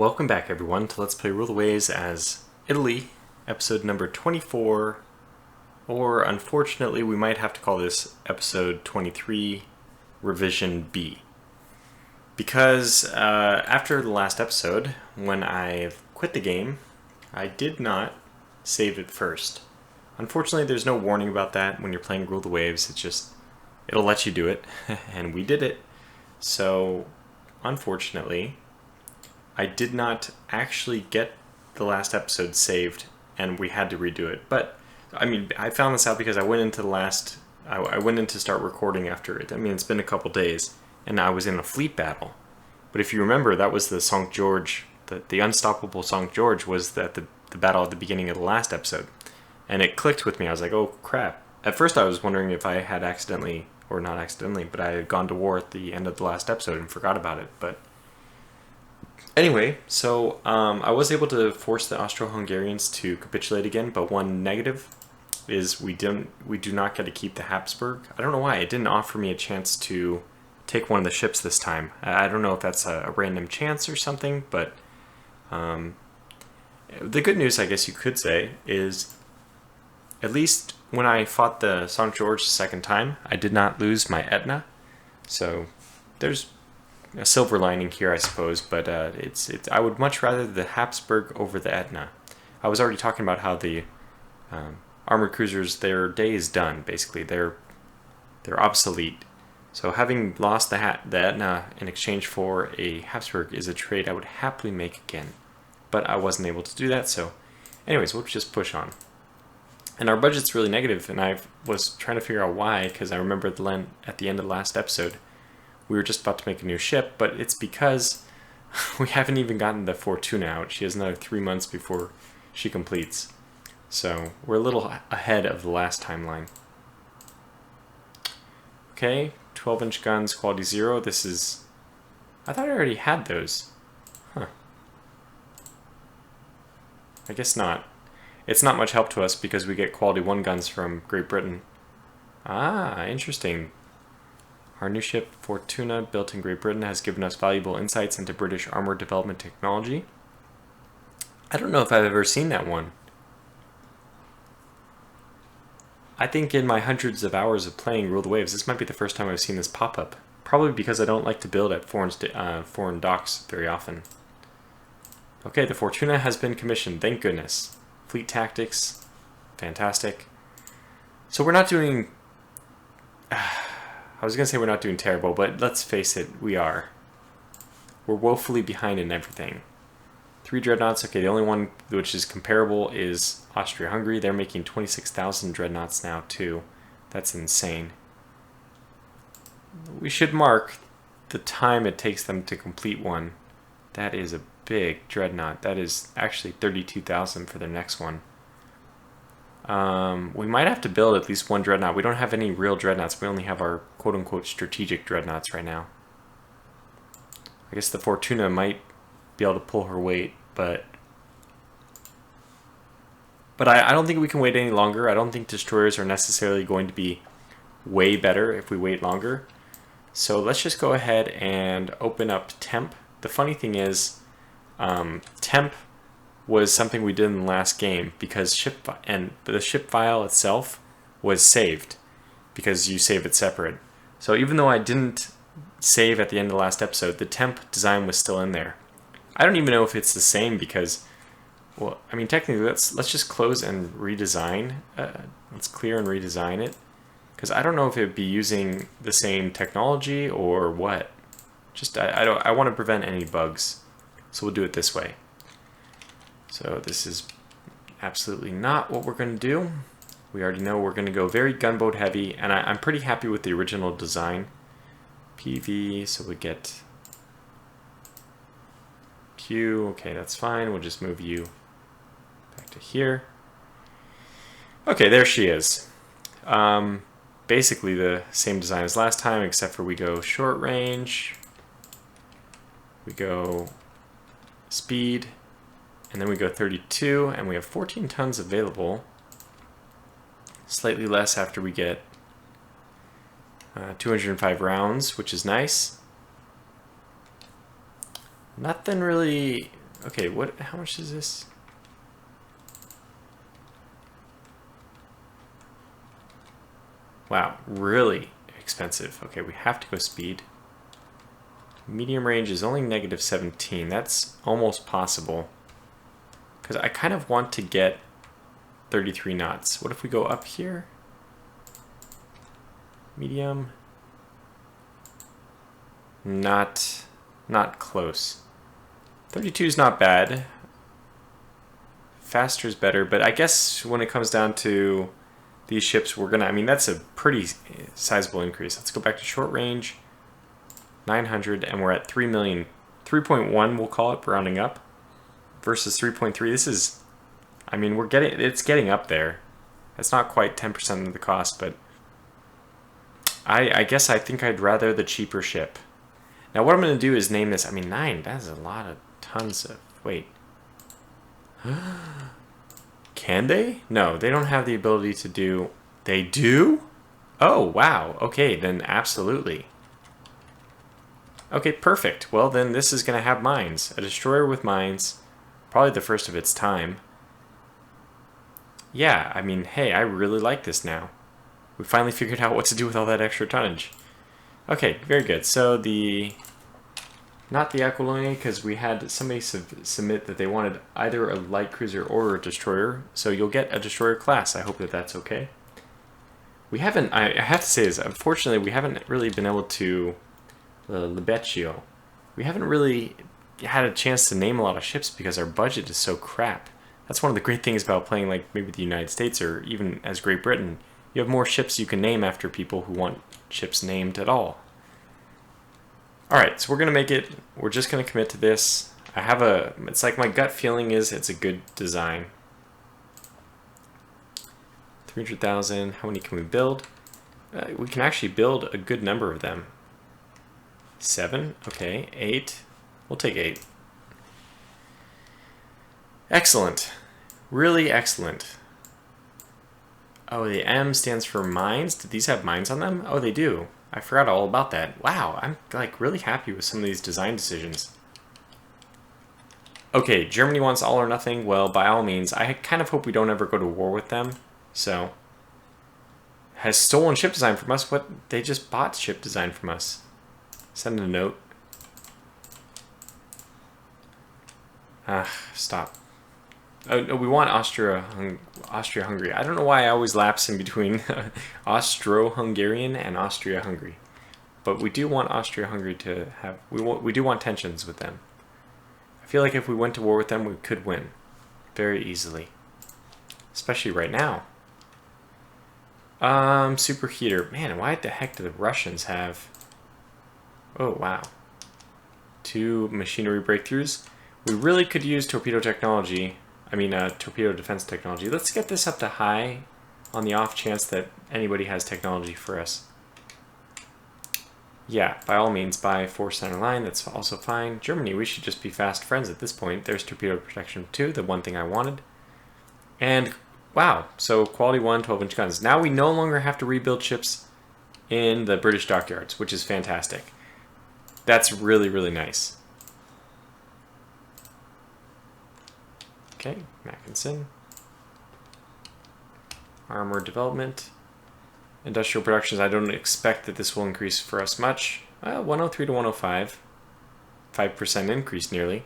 Welcome back everyone to Let's Play Rule the Waves as Italy, episode number 24, or unfortunately we might have to call this episode 23, revision B. Because after the last episode, when I quit the game, I did not save it first. Unfortunately there's no warning about that when you're playing Rule the Waves, it'll let you do it, and we did it. So, unfortunately, I did not actually get the last episode saved, and we had to redo it. But, I mean, I found this out because I went into I went in to start recording after it. I mean, it's been a couple days, and I was in a fleet battle. But if you remember, that was the St. George, the unstoppable St. George was the battle at the beginning of the last episode. And it clicked with me. I was like, oh crap. At first I was wondering if I had accidentally, or not accidentally, but I had gone to war at the end of the last episode and forgot about it. But anyway, so I was able to force the Austro-Hungarians to capitulate again, but one negative is we do not get to keep the Habsburg. I don't know why. It didn't offer me a chance to take one of the ships this time. I don't know if that's a random chance or something, but the good news, I guess you could say, is at least when I fought the St. George the second time, I did not lose my Etna. So there's a silver lining here, I suppose, but I would much rather the Habsburg over the Etna. I was already talking about how the armored cruisers, their day is done, basically. They're obsolete. So having lost the Etna in exchange for a Habsburg is a trade I would happily make again. But I wasn't able to do that, so anyways, we'll just push on. And our budget's really negative, and I was trying to figure out why, because I remember at the end of the last episode, we were just about to make a new ship, but it's because we haven't even gotten the Fortuna out. She has another 3 months before she completes. So we're a little ahead of the last timeline. Okay, 12-inch guns, quality 0. This is... I thought I already had those. Huh. I guess not. It's not much help to us because we get quality 1 guns from Great Britain. Ah, interesting. Our new ship, Fortuna, built in Great Britain, has given us valuable insights into British armor development technology. I don't know if I've ever seen that one. I think in my hundreds of hours of playing Rule the Waves, this might be the first time I've seen this pop up. Probably because I don't like to build at foreign docks very often. Okay, the Fortuna has been commissioned, thank goodness. Fleet tactics, fantastic. So we're not doing... I was going to say we're not doing terrible, but let's face it, we are. We're woefully behind in everything. 3 dreadnoughts, okay, the only one which is comparable is Austria-Hungary. They're making 26,000 dreadnoughts now, too. That's insane. We should mark the time it takes them to complete one. That is a big dreadnought. That is actually 32,000 for their next one. We might have to build at least 1 dreadnought. We don't have any real dreadnoughts. We only have our quote-unquote strategic dreadnoughts right now. I guess the Fortuna might be able to pull her weight, but I don't think we can wait any longer. I don't think destroyers are necessarily going to be way better if we wait longer. So let's just go ahead and open up temp. The funny thing is, temp was something we did in the last game because the ship file itself was saved because you save it separate. So even though I didn't save at the end of the last episode, the temp design was still in there. I don't even know if it's the same because, well, I mean technically let's just close and redesign. Let's clear and redesign it because I don't know if it would be using the same technology or what. Just I want to prevent any bugs, so we'll do it this way. So this is absolutely not what we're going to do. We already know we're going to go very gunboat heavy, and I'm pretty happy with the original design. PV, so we get Q. Okay, that's fine. We'll just move you back to here. Okay, there she is. Basically the same design as last time, except for we go short range, we go speed, and then we go 32, and we have 14 tons available. Slightly less after we get 205 rounds, which is nice. Nothing really Okay, what? How much is this? Wow, really expensive. Okay, we have to go speed. Medium range is only negative 17. That's almost possible. Because I kind of want to get 33 knots. What if we go up here? Medium. Not close. 32 is not bad. Faster is better, but I guess when it comes down to these ships, we're gonna, I mean, that's a pretty sizable increase. Let's go back to short range. 900, and we're at 3 million. 3.1, we'll call it, rounding up, versus 3.3. This is, I mean, it's getting up there. It's not quite 10% of the cost, but I guess I think I'd rather the cheaper ship. Now what I'm going to do is name this, I mean, 9, that's a lot of tons of, wait. Can they? No, they don't have the ability to do, they do? Oh, wow, okay, then absolutely. Okay, perfect. Well, then this is going to have mines. A destroyer with mines. Probably the first of its time. Yeah, I mean, hey, I really like this now. We finally figured out what to do with all that extra tonnage. Okay, very good. So not the Aquilone, because we had somebody submit that they wanted either a light cruiser or a destroyer. So you'll get a destroyer class. I hope that that's okay. We haven't, I have to say this, unfortunately, we haven't really been able to... Libeccio. We haven't really had a chance to name a lot of ships because our budget is so crap. That's one of the great things about playing like maybe the United States or even as Great Britain. You have more ships you can name after people who want ships named at all. Alright, so we're going to make it, we're just going to commit to this. It's like my gut feeling is it's a good design. 300,000, how many can we build? We can actually build a good number of them. 7, okay, 8, we'll take 8. Excellent, really excellent. Oh, the M stands for mines. Did these have mines on them? Oh, they do. I forgot all about that. Wow, I'm like really happy with some of these design decisions. Okay, Germany wants all or nothing. Well, by all means, I kind of hope we don't ever go to war with them. So, has stolen ship design from us? What? They just bought ship design from us. Send a note. Stop. Oh, no, we want Austria-Hungary. I don't know why I always lapse in between Austro-Hungarian and Austria-Hungary. But we do want Austria-Hungary to have... We do want tensions with them. I feel like if we went to war with them, we could win. Very easily. Especially right now. Superheater. Man, why the heck do the Russians have... Oh, wow. 2 machinery breakthroughs. We really could use torpedo technology. I mean, torpedo defense technology. Let's get this up to high on the off chance that anybody has technology for us. Yeah, by all means, buy 4 center line. That's also fine. Germany, we should just be fast friends at this point. There's torpedo protection 2, the one thing I wanted. And, wow, so quality 1, 12-inch guns. Now we no longer have to rebuild ships in the British dockyards, which is fantastic. That's really, really nice. Okay, Mackinson. Armor development. Industrial productions, I don't expect that this will increase for us much. 103 to 105. 5% increase nearly.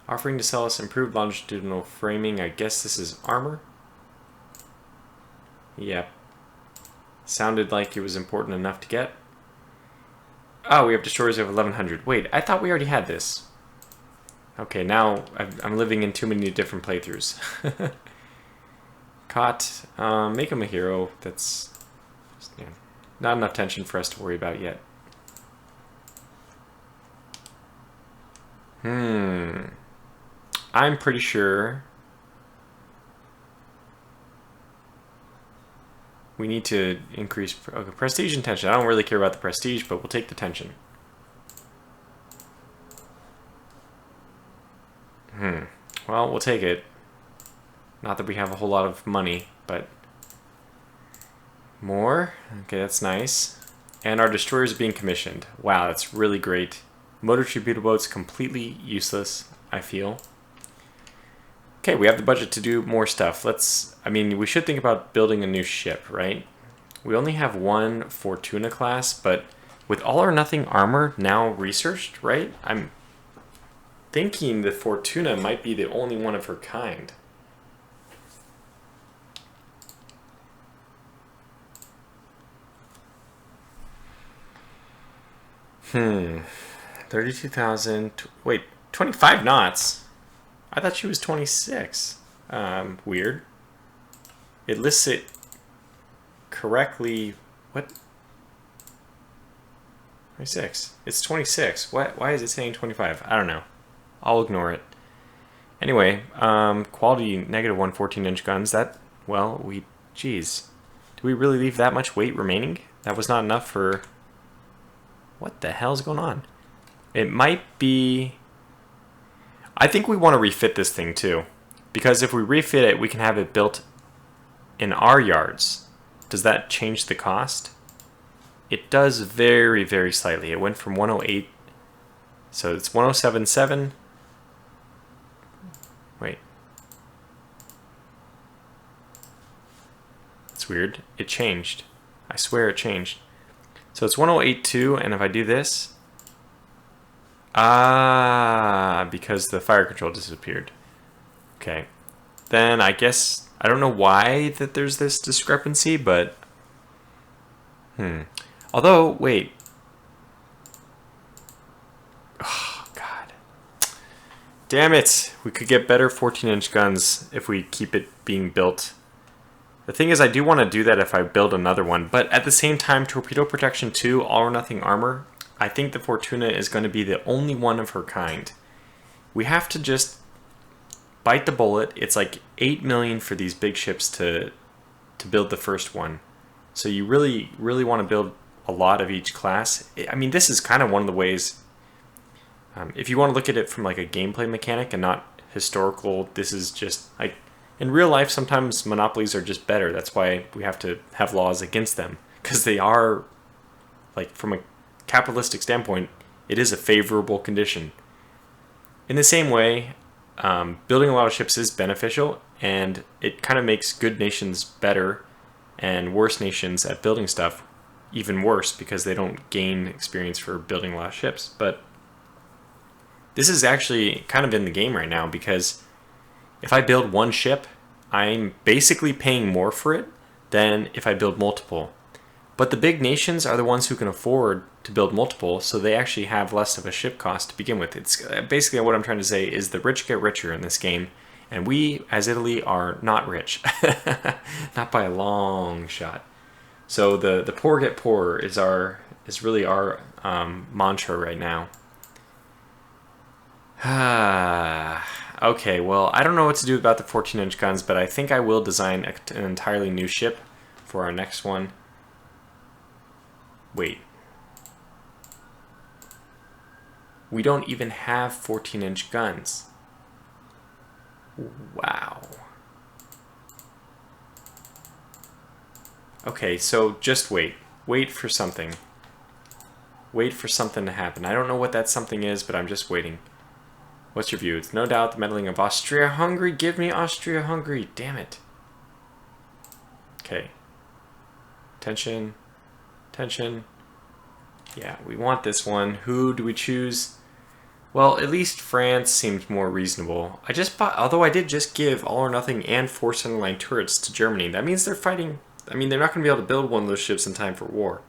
Offering to sell us improved longitudinal framing. I guess this is armor. Yep. Sounded like it was important enough to get. Oh, we have destroyers of 1100. Wait, I thought we already had this. Okay, now I'm living in too many different playthroughs. Caught. Make him a hero. That's not enough tension for us to worry about yet. I'm pretty sure we need to increase prestige and tension. I don't really care about the prestige, but we'll take the tension. Well, we'll take it. Not that we have a whole lot of money, but more. Okay, that's nice. And our destroyer is being commissioned. Wow, that's really great. Motor torpedo boats completely useless, I feel. Okay, we have the budget to do more stuff. I mean, we should think about building a new ship, right? We only have one Fortuna class, but with all or nothing armor now researched, right? I'm thinking the Fortuna might be the only one of her kind. Hmm. 32,000. Wait, 25 knots? I thought she was 26. Weird. It lists it correctly. What? 26. It's 26. Why is it saying 25? I don't know. I'll ignore it. Anyway, quality negative 1 14-inch guns. That, well, geez. Do we really leave that much weight remaining? That was not enough for... What the hell's going on? It might be... I think we want to refit this thing too. Because if we refit it, we can have it built in our yards. Does that change the cost? It does very, very slightly. It went from 108, so it's 1077. Wait. It's weird. It changed. I swear it changed. So it's 1082, and if I do this... because the fire control disappeared. Okay. Then I guess... I don't know why that there's this discrepancy, but... Although, wait. Oh, God. Damn it. We could get better 14-inch guns if we keep it being built. The thing is, I do want to do that if I build another one, but at the same time, torpedo protection 2, all or nothing armor, I think the Fortuna is going to be the only one of her kind. We have to just bite the bullet. It's like 8 million for these big ships to build the first one. So you really, really want to build a lot of each class. I mean, this is kind of one of the ways, if you want to look at it from like a gameplay mechanic and not historical, this is just like, in real life, sometimes monopolies are just better. That's why we have to have laws against them, because they are, like, from a capitalistic standpoint, it is a favorable condition. In the same way, building a lot of ships is beneficial, and it kind of makes good nations better and worse nations at building stuff even worse because they don't gain experience for building a lot of ships. But this is actually kind of in the game right now, because if I build one ship, I'm basically paying more for it than if I build multiple. But the big nations are the ones who can afford to build multiple, so they actually have less of a ship cost to begin with. It's basically what I'm trying to say is the rich get richer in this game, and we, as Italy, are not rich. Not by a long shot. So the poor get poorer is really our mantra right now. Okay, well, I don't know what to do about the 14-inch guns, but I think I will design an entirely new ship for our next one. Wait. We don't even have 14-inch guns. Wow. Okay, so just wait. Wait for something. Wait for something to happen. I don't know what that something is, but I'm just waiting. What's your view? It's no doubt the meddling of Austria-Hungary. Give me Austria-Hungary. Damn it. Okay. Tension. Tension. Yeah, we want this one. Who do we choose? Well, at least France seemed more reasonable. Although I did just give all or nothing and 4 centerline turrets to Germany. That means they're fighting. I mean, they're not going to be able to build one of those ships in time for war.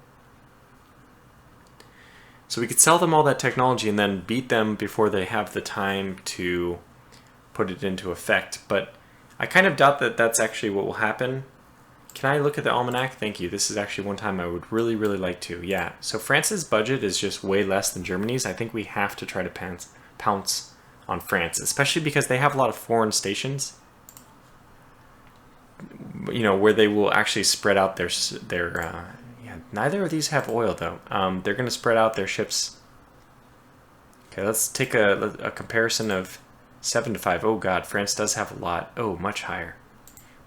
So we could sell them all that technology and then beat them before they have the time to put it into effect. But I kind of doubt that that's actually what will happen. Can I look at the almanac? Thank you. This is actually one time I would really, really like to. Yeah. So France's budget is just way less than Germany's. I think we have to try to pounce on France, especially because they have a lot of foreign stations. You know, where they will actually spread out their yeah, neither of these have oil though. They're going to spread out their ships. Okay, let's take a comparison of 7 to 5. Oh god, France does have a lot. Oh, much higher.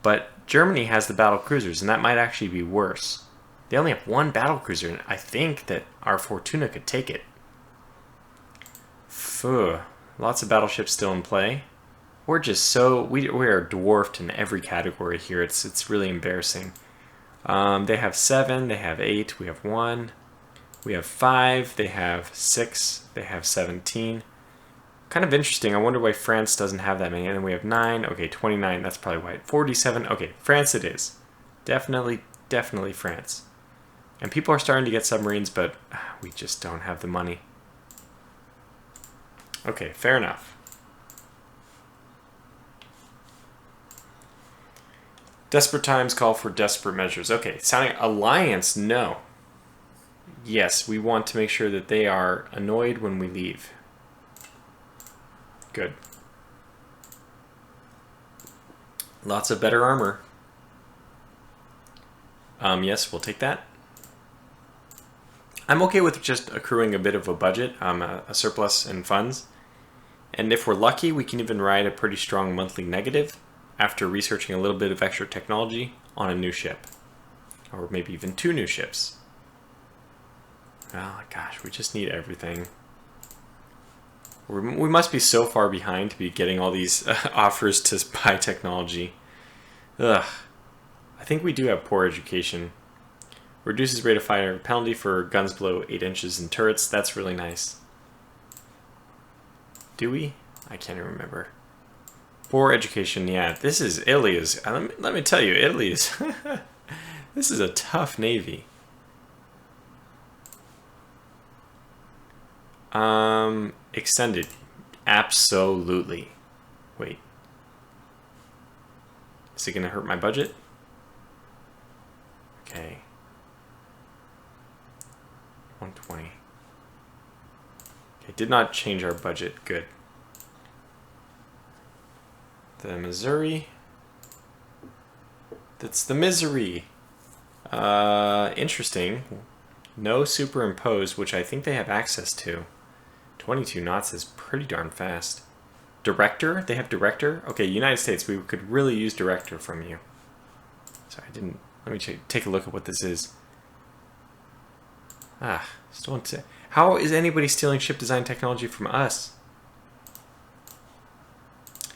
But Germany has the battle cruisers, and that might actually be worse. They only have 1 battle cruiser, and I think that our Fortuna could take it. Phew. Lots of battleships still in play. we're just so we are dwarfed in every category here. It's really embarrassing. They have 7. They have 8. We have 1. We have 5. They have 6. They have 17. Kind of interesting. I wonder why France doesn't have that many. And then we have 9. Okay, 29. That's probably why. 47. Okay, France it is. Definitely France. And people are starting to get submarines, but we just don't have the money. Okay, fair enough. Desperate times call for desperate measures. Okay, sounding alliance, no. Yes, we want to make sure that they are annoyed when we leave. Good. Lots of better armor. Yes, we'll take that. I'm okay with just accruing a bit of a budget, a surplus in funds. And if we're lucky, we can even ride a pretty strong monthly negative after researching a little bit of extra technology on a new ship. Or maybe even 2 new ships. Oh gosh, we just need everything. We must be so far behind to be getting all these offers to buy technology. Ugh. I think we do have poor education. Reduces rate of fire penalty for guns below 8 inches and turrets. That's really nice. Do we? I can't even remember. Poor education, yeah. This is Italy is. Let me tell you, Italy is. This is a tough navy. Extended. Absolutely. Wait. Is it going to hurt my budget? Okay. 120. Okay, did not change our budget. Good. The Missouri. That's the misery. Interesting. No superimpose, which I think they have access to. 22 knots is pretty darn fast. Director? They have director? Okay, United States, we could really use director from you. Sorry, I didn't... Let me take a look at what this is. Stolen... How is anybody stealing ship design technology from us?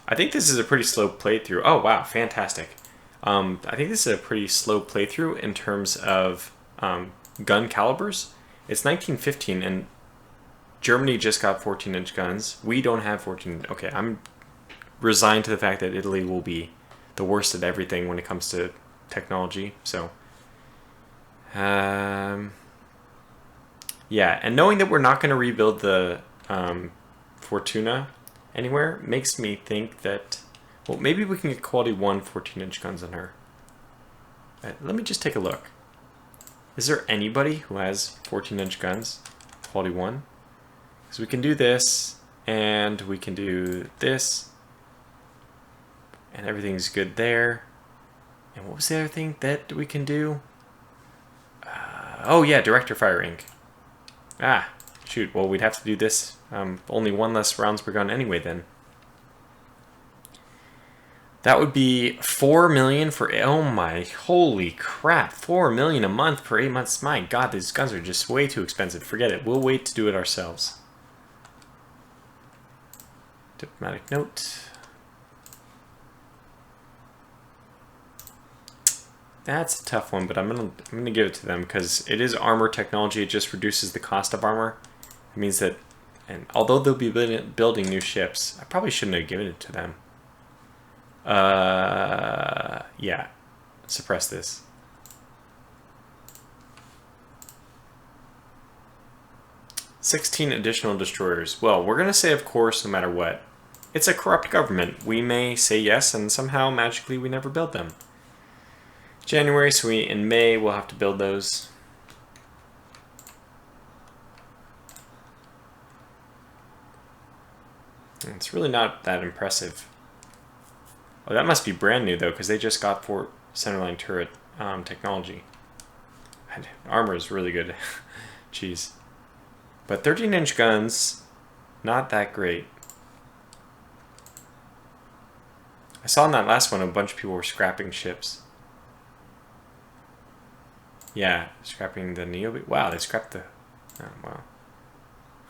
I think this is a pretty slow playthrough. Oh, wow, fantastic. I think this is a pretty slow playthrough in terms of gun calibers. It's 1915, and Germany just got 14-inch guns. We don't have 14. Okay, I'm resigned to the fact that Italy will be the worst at everything when it comes to technology. So, yeah, and knowing that we're not going to rebuild the Fortuna anywhere makes me think that, well, maybe we can get quality 1 14-inch guns on her. Let me just take a look. Is there anybody who has 14-inch guns? Quality 1? Because we can do this, and we can do this, and everything's good there. And what was the other thing that we can do? Oh yeah, director fire ink. Shoot, well we'd have to do this. Only 1 less rounds per gun anyway then. That would be 4 million for, oh my, holy crap, 4 million a month for 8 months. My god, these guns are just way too expensive. Forget it, we'll wait to do it ourselves. Diplomatic note. That's a tough one, but I'm gonna give it to them because it is armor technology. It just reduces the cost of armor. It means that, and although they'll be building new ships, I probably shouldn't have given it to them. Yeah, suppress this. "16 additional destroyers." Well, we're gonna say of course no matter what. It's a corrupt government. We may say yes, and somehow magically we never build them. January, so in May we'll have to build those. It's really not that impressive. Oh, that must be brand new though, because they just got Fort centerline turret technology. And armor is really good. Jeez. But 13-inch guns, not that great. I saw in that last one a bunch of people were scrapping ships. Yeah, scrapping the Neo. Wow, they scrapped the... Oh, wow.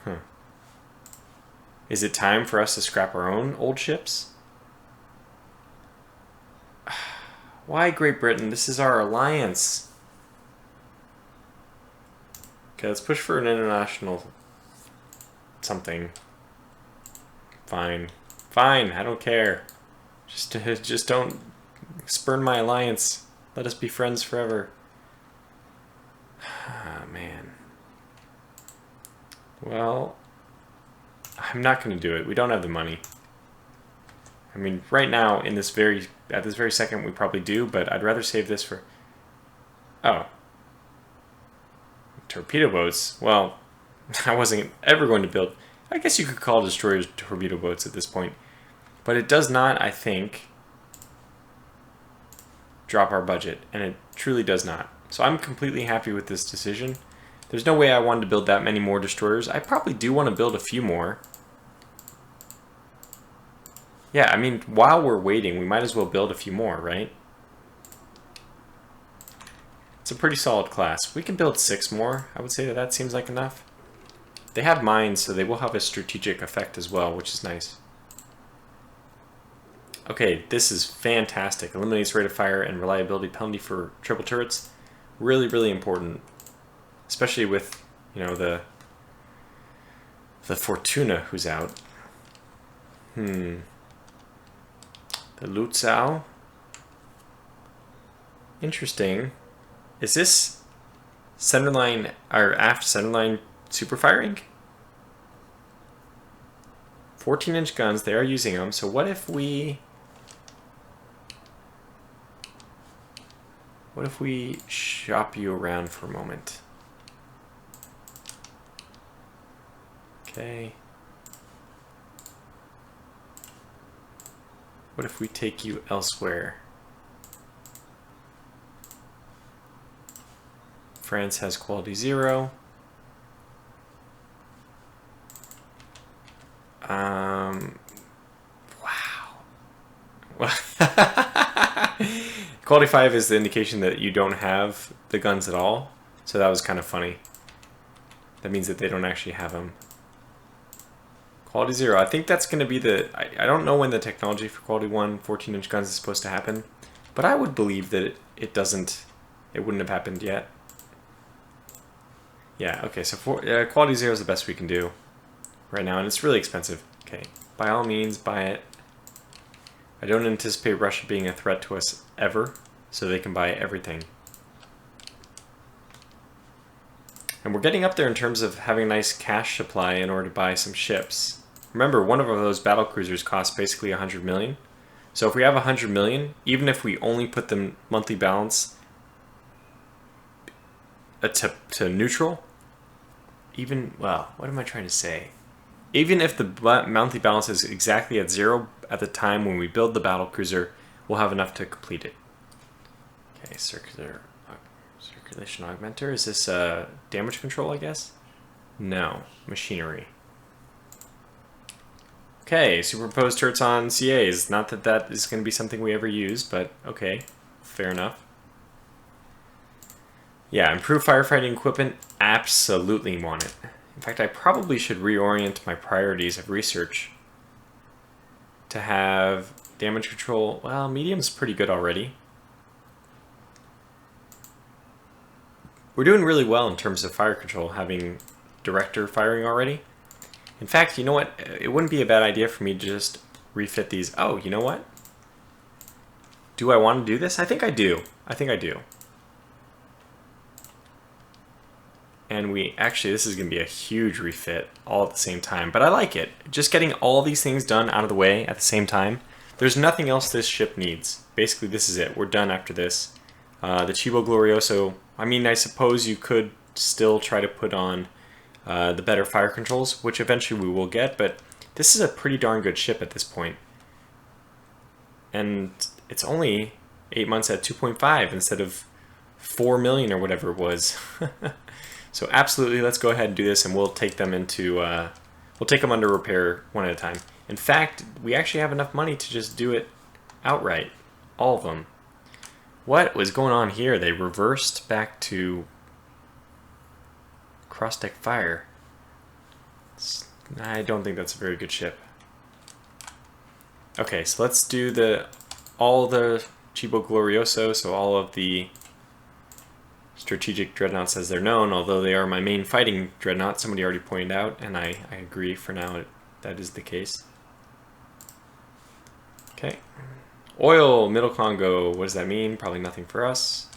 Huh. Is it time for us to scrap our own old ships? Why Great Britain? This is our alliance. Okay, let's push for an international something. Fine. Fine, I don't care. Just don't spurn my alliance. Let us be friends forever. Ah, man. Well, I'm not going to do it. We don't have the money. I mean, right now, at this very second, we probably do, but I'd rather save this for... Oh. Torpedo boats? Well, I wasn't ever going to build... I guess you could call destroyers torpedo boats at this point. But it does not, I think, drop our budget, and it truly does not. So I'm completely happy with this decision. There's no way I wanted to build that many more destroyers. I probably do want to build a few more. Yeah, I mean, while we're waiting, we might as well build a few more, right? It's a pretty solid class. We can build 6 more. I would say that seems like enough. They have mines, so they will have a strategic effect as well, which is nice. Okay, this is fantastic. Eliminates rate of fire and reliability penalty for triple turrets. Really, really important. Especially with, you know, the Fortuna who's out. The Lutzau. Interesting. Is this centerline or aft centerline super firing? 14-inch guns, they are using them. So what if we shop you around for a moment? Okay. What if we take you elsewhere? France has quality 0. Wow. Quality 5 is the indication that you don't have the guns at all. So that was kind of funny. That means that they don't actually have them. Quality 0. I think that's going to be the... I don't know when the technology for quality 1 14-inch guns is supposed to happen. But I would believe that it doesn't... It wouldn't have happened yet. Yeah, okay. So quality 0 is the best we can do right now. And it's really expensive. Okay. By all means, buy it. I don't anticipate Russia being a threat to us ever. So they can buy everything. And we're getting up there in terms of having a nice cash supply in order to buy some ships. Remember, one of those battle cruisers costs basically 100 million. So if we have 100 million, even if we only put the monthly balance to neutral, even, well, what am I trying to say? Even if the monthly balance is exactly at 0 at the time when we build the battle cruiser, we'll have enough to complete it. Okay, circulation augmenter. Is this damage control, I guess? No. Machinery. Okay, superimposed turrets on CAs. Not that that is going to be something we ever use, but okay. Fair enough. Yeah, improved firefighting equipment. Absolutely want it. In fact, I probably should reorient my priorities of research to have damage control. Well, medium's pretty good already. We're doing really well in terms of fire control, having director firing already. In fact, you know what? It wouldn't be a bad idea for me to just refit these. Oh, you know what? Do I want to do this? I think I do. I think I do. And this is going to be a huge refit all at the same time. But I like it. Just getting all these things done out of the way at the same time. There's nothing else this ship needs. Basically, this is it. We're done after this. The Cibo Glorioso, I mean, I suppose you could still try to put on the better fire controls, which eventually we will get, but this is a pretty darn good ship at this point. And it's only 8 months at 2.5 instead of 4 million or whatever it was. So absolutely, let's go ahead and do this, and we'll take them into, we'll take them under repair one at a time. In fact, we actually have enough money to just do it outright, all of them. What was going on here? They reversed back to cross-deck fire. I don't think that's a very good ship. Okay, so let's do all the Cibo Glorioso, so all of the strategic dreadnoughts as they're known, although they are my main fighting dreadnought, somebody already pointed out, and I agree for now that is the case. Okay. Oil, Middle Congo, what does that mean? Probably nothing for us.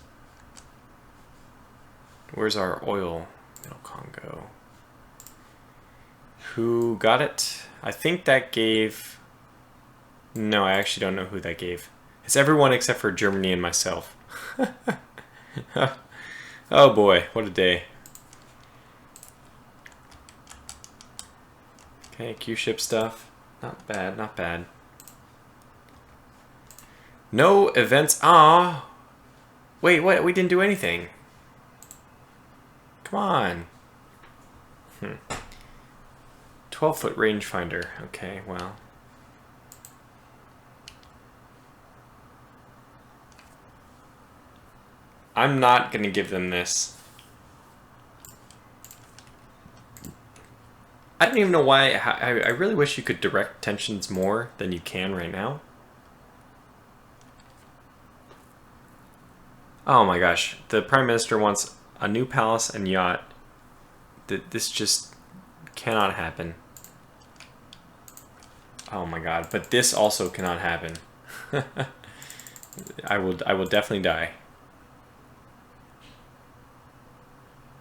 Where's our oil? Middle Congo. Who got it? I think that gave... No, I actually don't know who that gave. It's everyone except for Germany and myself. Oh boy, what a day. Okay, Q-ship stuff. Not bad, not bad. No events. Ah, wait, what? We didn't do anything. Come on. 12-foot rangefinder. Okay, well. I'm not going to give them this. I don't even know why. I really wish you could direct tensions more than you can right now. Oh my gosh. The Prime Minister wants a new palace and yacht. This just cannot happen. Oh my god. But this also cannot happen. I will definitely die.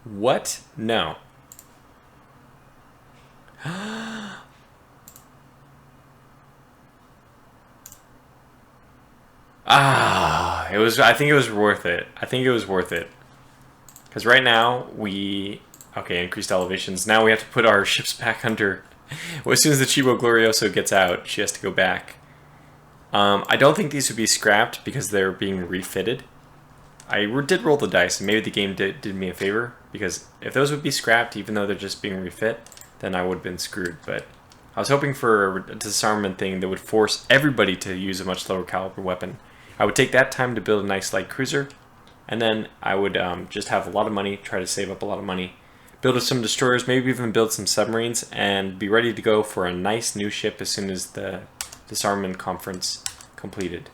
What? No. Ah, it was. I think it was worth it. I think it was worth it. Because right now okay, increased elevations. Now we have to put our ships back under. Well, as soon as the Cibo Glorioso gets out, she has to go back. I don't think these would be scrapped because they're being refitted. I did roll the dice, and maybe the game did me a favor, because if those would be scrapped, even though they're just being refit, then I would have been screwed. But I was hoping for a disarmament thing that would force everybody to use a much lower caliber weapon. I would take that time to build a nice light cruiser, and then I would just have a lot of money, try to save up a lot of money, build some destroyers, maybe even build some submarines, and be ready to go for a nice new ship as soon as the disarmament conference completed.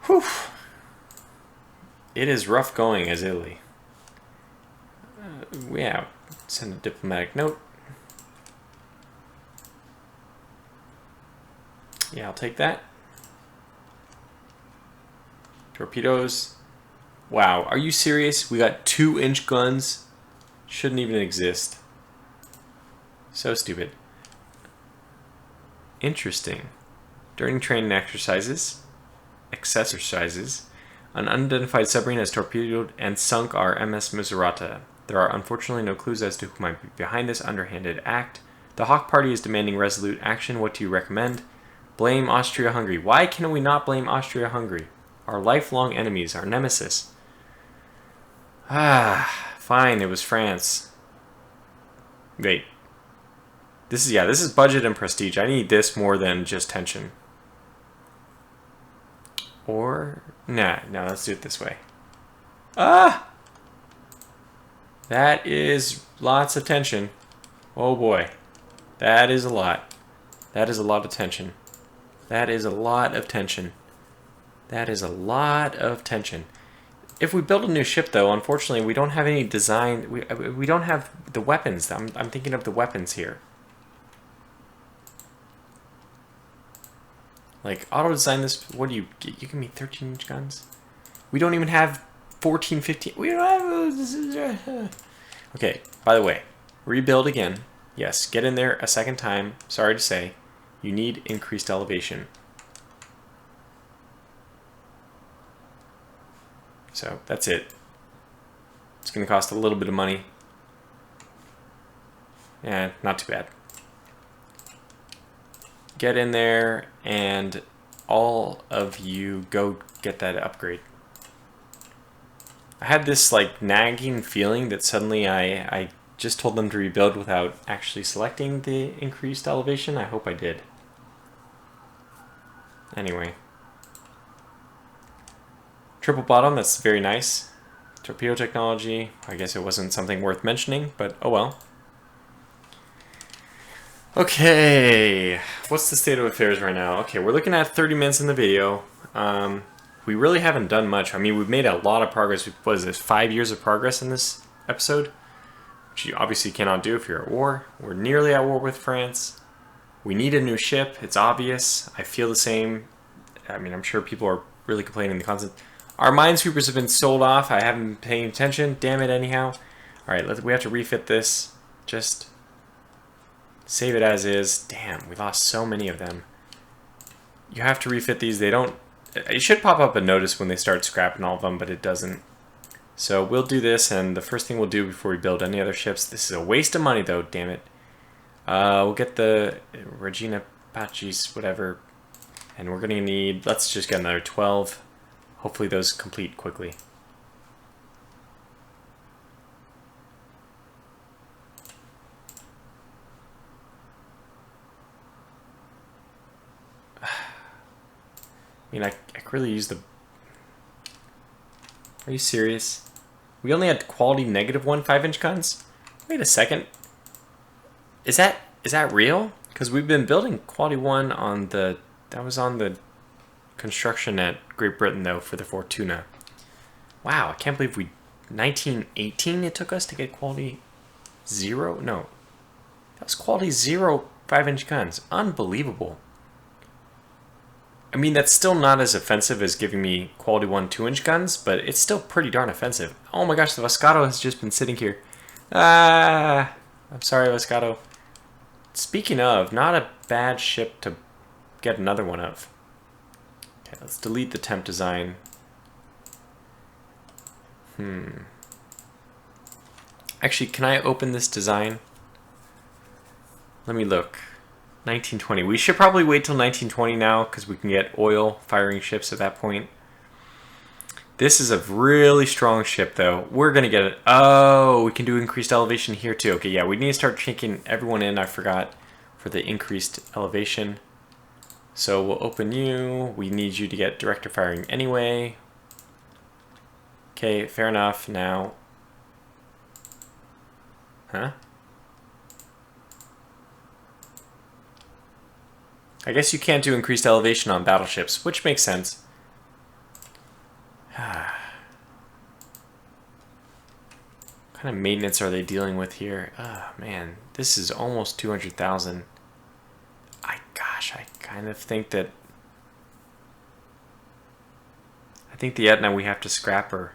Whew. It is rough going as Italy. Yeah, send a diplomatic note. Yeah, I'll take that. Torpedoes. Wow, are you serious? We got 2-inch guns? Shouldn't even exist. So stupid. Interesting. During training exercises, an unidentified submarine has torpedoed and sunk our MS Misurata. There are unfortunately no clues as to who might be behind this underhanded act. The Hawk Party is demanding resolute action. What do you recommend? Blame Austria-Hungary. Why can we not blame Austria-Hungary? Our lifelong enemies, our nemesis. Ah, fine, it was France. Wait. This is budget and prestige. I need this more than just tension. Or, no, let's do it this way. Ah! That is lots of tension. Oh boy. That is a lot. That is a lot of tension. That is a lot of tension. That is a lot of tension. If we build a new ship, though, unfortunately, we don't have any design. We don't have the weapons. I'm thinking of the weapons here. Like, auto-design this. What do you give me 13-inch guns? We don't even have 14, 15. We don't have... Okay, by the way, rebuild again. Yes, get in there a second time. Sorry to say. You need increased elevation. So, that's it. It's going to cost a little bit of money. Yeah, not too bad. Get in there, and all of you go get that upgrade. I had this like nagging feeling that suddenly I just told them to rebuild without actually selecting the increased elevation. I hope I did. Anyway. Triple bottom, that's very nice. Torpedo technology, I guess it wasn't something worth mentioning, but oh well. Okay, what's the state of affairs right now? Okay, we're looking at 30 minutes in the video. We really haven't done much. I mean, we've made a lot of progress. What is this, 5 years of progress in this episode? Which you obviously cannot do if you're at war. We're nearly at war with France. We need a new ship. It's obvious. I feel the same. I mean, I'm sure people are really complaining in the content. Our minesweepers have been sold off. I haven't been paying attention. Damn it, anyhow. Alright, we have to refit this. Just save it as is. Damn, we lost so many of them. You have to refit these. They don't... It should pop up a notice when they start scrapping all of them, but it doesn't. So we'll do this, and the first thing we'll do before we build any other ships... This is a waste of money, though, damn it. We'll get the Regia, Patri's, whatever. And we're going to need... Let's just get another 12. Hopefully those complete quickly. I mean, I could really use the... Are you serious? We only had quality -1 5-inch guns? Wait a second. Is that real? Because we've been building quality 1 on the... That was on the construction at Great Britain, though, for the Fortuna. Wow, I can't believe we... 1918 it took us to get quality 0? No. That was quality 0 5-inch guns. Unbelievable. I mean, that's still not as offensive as giving me quality 1 2-inch guns, but it's still pretty darn offensive. Oh my gosh, the Vascato has just been sitting here. Ah, I'm sorry, Vascato. Speaking of, not a bad ship to get another one of. Okay, let's delete the temp design. Actually, can I open this design? Let me look. 1920. We should probably wait till 1920 now because we can get oil firing ships at that point. This is a really strong ship, though. We're going to get it. Oh, we can do increased elevation here, too. Okay, yeah, we need to start taking everyone in. I forgot for the increased elevation. So we'll open you. We need you to get director firing anyway. Okay, fair enough. Now. Huh? I guess you can't do increased elevation on battleships, which makes sense. What kind of maintenance are they dealing with here? Oh, man, this is almost 200,000. Gosh, I kind of think that... I think the Etna we have to scrap her.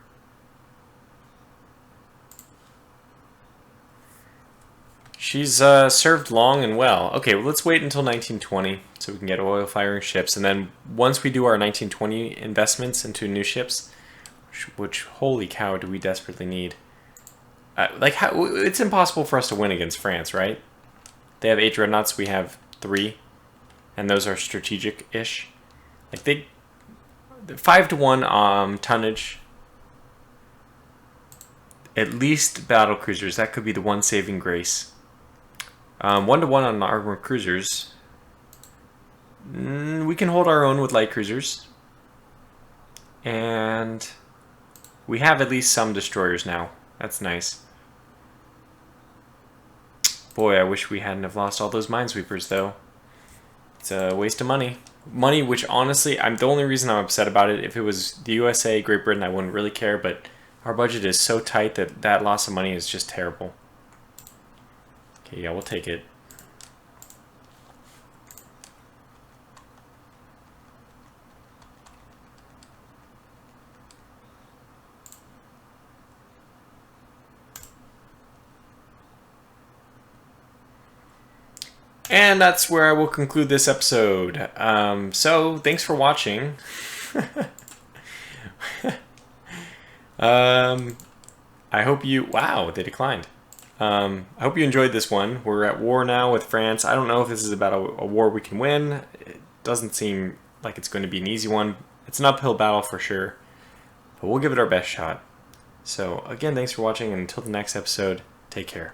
She's served long and well. Okay, well, let's wait until 1920 so we can get oil firing ships. And then once we do our 1920 investments into new ships, which holy cow, do we desperately need? It's impossible for us to win against France, right? They have 8 dreadnoughts, we have 3. And those are strategic-ish. Like, they... 5-to-1 tonnage. At least battle cruisers. That could be the one saving grace. 1-to-1 on armored cruisers. We can hold our own with light cruisers. And we have at least some destroyers now. That's nice. Boy, I wish we hadn't have lost all those minesweepers, though. It's a waste of money. Money which, honestly, the only reason I'm upset about it, if it was the USA, Great Britain, I wouldn't really care, but our budget is so tight that that loss of money is just terrible. Okay, yeah, we'll take it. And that's where I will conclude this episode. So, thanks for watching. I hope you... Wow, they declined. I hope you enjoyed this one. We're at war now with France. I don't know if this is about a war we can win. It doesn't seem like it's going to be an easy one. It's an uphill battle for sure. But we'll give it our best shot. So, again, thanks for watching, and until the next episode, take care.